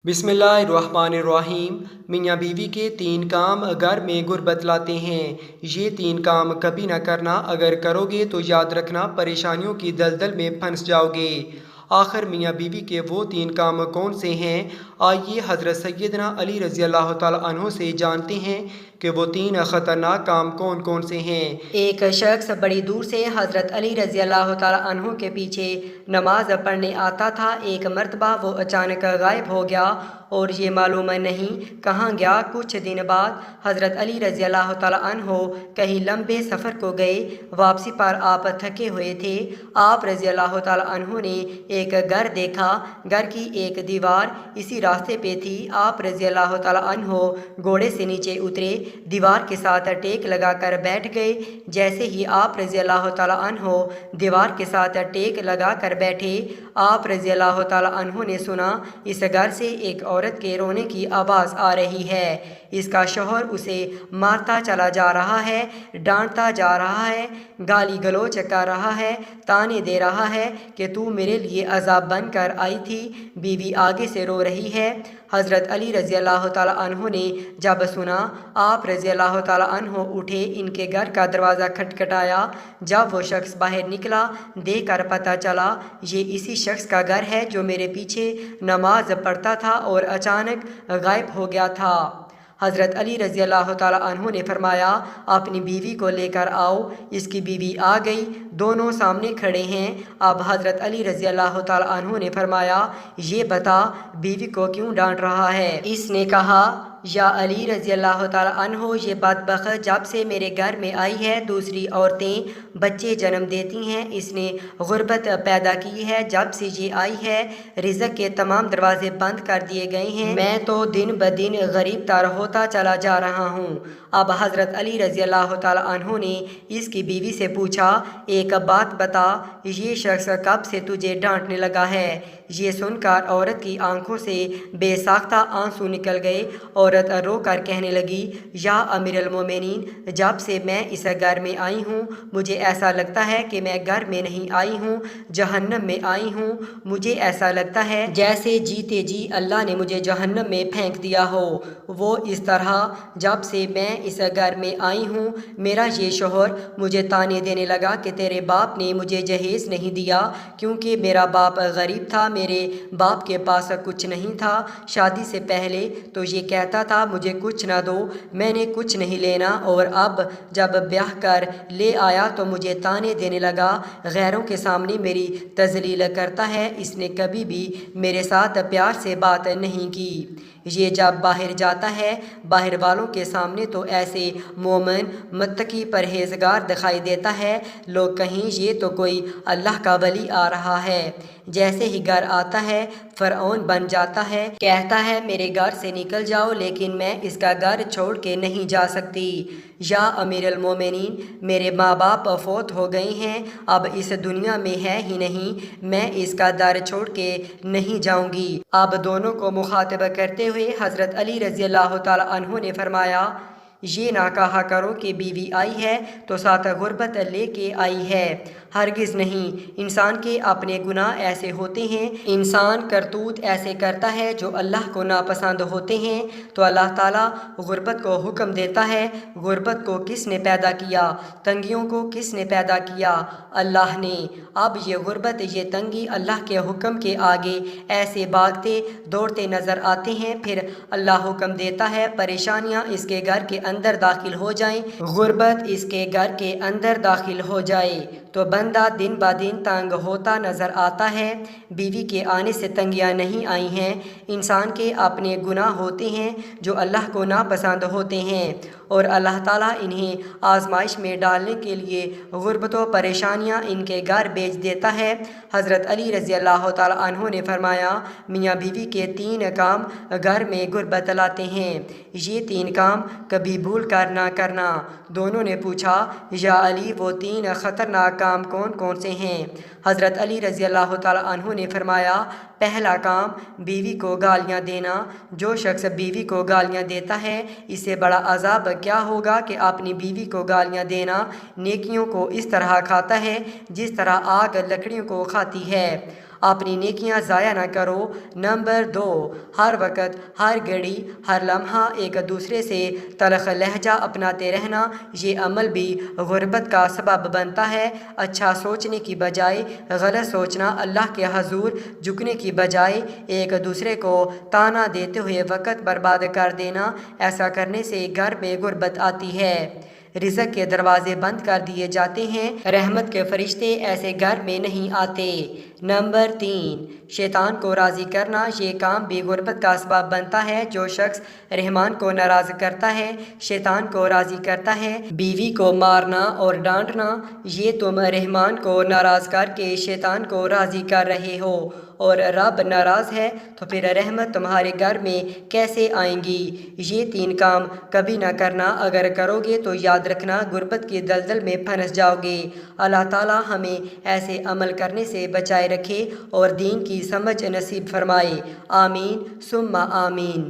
बिस्मिल्लाहिर्रहमानिर्रहीम। मियाँ बीवी के 3 काम घर में गुर्बत लाते हैं। ये 3 काम कभी ना करना, अगर करोगे तो याद रखना परेशानियों की दलदल में फंस जाओगे। आखिर मियाँ बीवी के वो 3 काम कौन से हैं? आइए हज़रत सैयदना अली रज़ी अल्लाह ताला अन्हो से जानते हैं कि वो 3 ख़तरनाक काम कौन कौन से हैं। एक शख्स बड़ी दूर से हज़रत अली रज़ी अल्लाह ताला अन्हो के पीछे नमाज पढ़ने आता था। एक मर्तबा वो अचानक गायब हो गया और ये मालूम नहीं कहाँ गया। कुछ दिन बाद हज़रत अली रज़ी अल्लाह ताला अन्हो कहीं लंबे सफ़र को गए। वापसी पर आप थके हुए थे। आप रज़ी अल्लाह ताला अन्हो ने एक घर देखा। घर की एक दीवार इसी रास्ते पे थी। आप रज़ी अल्लाह ताला अन्हो घोड़े से नीचे उतरे, दीवार के साथ टेक लगाकर बैठ गए। जैसे ही आप रज़ी अल्लाह ताला अन्हो दीवार के साथ टेक लगा कर बैठे, आप रज़ी अल्लाह ताला अन्हो ने सुना इस घर से एक औरत के रोने की आवाज़ आ रही है। इसका शौहर उसे मारता चला जा रहा है, डांटता जा रहा है, गाली गलौज कर रहा है, ताने दे रहा है कि तू मेरे लिए अज़ाब बन कर आई थी। बीवी आगे से रो रही है। हज़रत अली रज़ी अल्लाह ताला अन्हो ने जब सुना, आप रज़ी अल्लाह ताला अन्हो उठे, इनके घर का दरवाज़ा खटखटाया। जब वो शख्स बाहर निकला, देख कर पता चला ये इसी शख्स का घर है जो मेरे पीछे नमाज पढ़ता था और अचानक गायब हो गया था। हज़रत अली रज़ी अल्लाह ताला अन्हो ने फरमाया, अपनी बीवी को लेकर आओ। इसकी बीवी आ गई, दोनों सामने खड़े हैं। अब हज़रत अली रज़ी अल्लाह ताला अन्हो ने फरमाया, ये बता बीवी को क्यों डांट रहा है? इसने कहा, या अली रज़ी अल्लाह ताला अन्हो, ये बदबख्त जब से मेरे घर में आई है दूसरी औरतें बच्चे जन्म देती हैं। इसने गुर्बत पैदा की है। जब से ये आई है रिज़्क़ के तमाम दरवाजे बंद कर दिए गए हैं। मैं तो दिन ब दिन गरीब तर होता चला जा रहा हूँ। अब हज़रत अली रज़ी अल्लाह ताला अन्हो ने इसकी बीवी से पूछा, एक बात बता, ये शख्स कब से तुझे डांटने लगा है? ये सुनकर औरत की आंखों से बेसाख्ता आंसू निकल गए। औरत रो कर कहने लगी, या अमीरुल मोमिनीन, जब से मैं इस घर में आई हूँ मुझे ऐसा लगता है कि मैं घर में नहीं आई हूँ, जहन्नम में आई हूँ। मुझे ऐसा लगता है जैसे जीते जी अल्लाह ने मुझे जहन्नम में फेंक दिया हो। वो इस तरह जब से मैं इस घर में आई हूँ, मेरा ये शौहर मुझे ताने देने लगा कि तेरे बाप ने मुझे जहेज़ नहीं दिया, क्योंकि मेरा बाप गरीब था, मेरे बाप के पास कुछ नहीं था। शादी से पहले तो ये कहता था मुझे कुछ ना दो, मैंने कुछ नहीं लेना, और अब जब ब्याह कर ले आया तो मुझे ताने देने लगा, गैरों के सामने मेरी तज़लील करता है। इसने कभी भी मेरे साथ प्यार से बात नहीं की। ये जब बाहर जाता है बाहर वालों के सामने तो ऐसे मोमिन मुत्तकी परहेज़गार दिखाई देता है। लोग कहीं ये तो कोई अल्लाह का वली आ रहा है। जैसे ही घर आता है फ़िरऔन बन जाता है, कहता है मेरे घर से निकल जाओ, लेकिन मैं इसका घर छोड़ के नहीं जा सकती। या अमीरुल मोमिनीन, मेरे माँ बाप फौत हो गए हैं, अब इस दुनिया में है ही नहीं, मैं इसका दर छोड़ के नहीं जाऊंगी। अब दोनों को मुखातिब करते हुए हज़रत अली रज़ी अल्लाह ताला अन्हो ने फरमाया, ये ना कहा करो कि बीवी आई है तो साथ गुर्बत लेके आई है, हरगिज़ नहीं। इंसान के अपने गुनाह ऐसे होते हैं, इंसान करतूत ऐसे करता है जो अल्लाह को नापसंद होते हैं, तो अल्लाह ताला गुर्बत को हुक्म देता है। गुर्बत को किसने पैदा किया? तंगियों को किसने पैदा किया? अल्लाह ने। अब ये गुर्बत, ये तंगी अल्लाह के हुक्म के आगे ऐसे भागते दौड़ते नज़र आते हैं। फिर अल्लाह हुक्म देता है परेशानियाँ इसके घर के अंदर दाखिल हो जाएं, गुर्बत इसके घर के अंदर दाखिल हो जाए तो बंदा दिन ब दिन तंग होता नज़र आता है। बीवी के आने से तंगियाँ नहीं आई हैं, इंसान के अपने गुनाह होते हैं जो अल्लाह को नापसंद होते हैं, और अल्लाह ताला इन्हें आजमाइश में डालने के लिए गुर्बत व परेशानियाँ इनके घर भेज देता है। हज़रत अली रज़ी अल्लाह ताला अन्हो ने फरमाया, मियाँ बीवी के 3 काम घर में गुर्बत लाते हैं। ये 3 काम कभी भूल कर ना करना। दोनों ने पूछा, या अली वो 3 ख़तरनाक काम कौन कौन से हैं? हज़रत अली रज़ी अल्लाह ताला अन्हो ने फरमाया, पहला काम बीवी को गालियाँ देना। जो शख्स बीवी को गालियाँ देता है इससे बड़ा अज़ाब क्या होगा कि अपनी बीवी को गालियाँ देना नेकियों को इस तरह खाता है जिस तरह आग लकड़ियों को खाती है। اپنی نیکیاں ضائع نہ کرو۔ نمبر 2، ہر وقت ہر گھڑی ہر لمحہ ایک دوسرے سے تلخ لہجہ اپناتے رہنا، یہ عمل بھی غربت کا سبب بنتا ہے۔ اچھا سوچنے کی بجائے غلط سوچنا، اللہ کے حضور جھکنے کی بجائے ایک دوسرے کو تانا دیتے ہوئے وقت برباد کر دینا، ایسا کرنے سے گھر میں غربت آتی ہے، رزق کے دروازے بند کر دیے جاتے ہیں، رحمت کے فرشتے ایسے گھر میں نہیں آتے۔ نمبر 3، شیطان کو راضی کرنا، یہ کام بھی غربت کا سبب بنتا ہے۔ جو شخص رحمان کو ناراض کرتا ہے شیطان کو راضی کرتا ہے۔ بیوی کو مارنا اور ڈانٹنا، یہ تم رحمان کو ناراض کر کے شیطان کو راضی کر رہے ہو، اور رب ناراض ہے تو پھر رحمت تمہارے گھر میں کیسے آئیں گی؟ یہ 3 کام کبھی نہ کرنا، اگر کرو گے تو یاد رکھنا غربت کی دلدل میں پھنس جاؤ گے۔ اللہ تعالی ہمیں ایسے عمل کرنے سے بچائے رکھے اور دین کی سمجھ نصیب فرمائے، آمین ثم آمین۔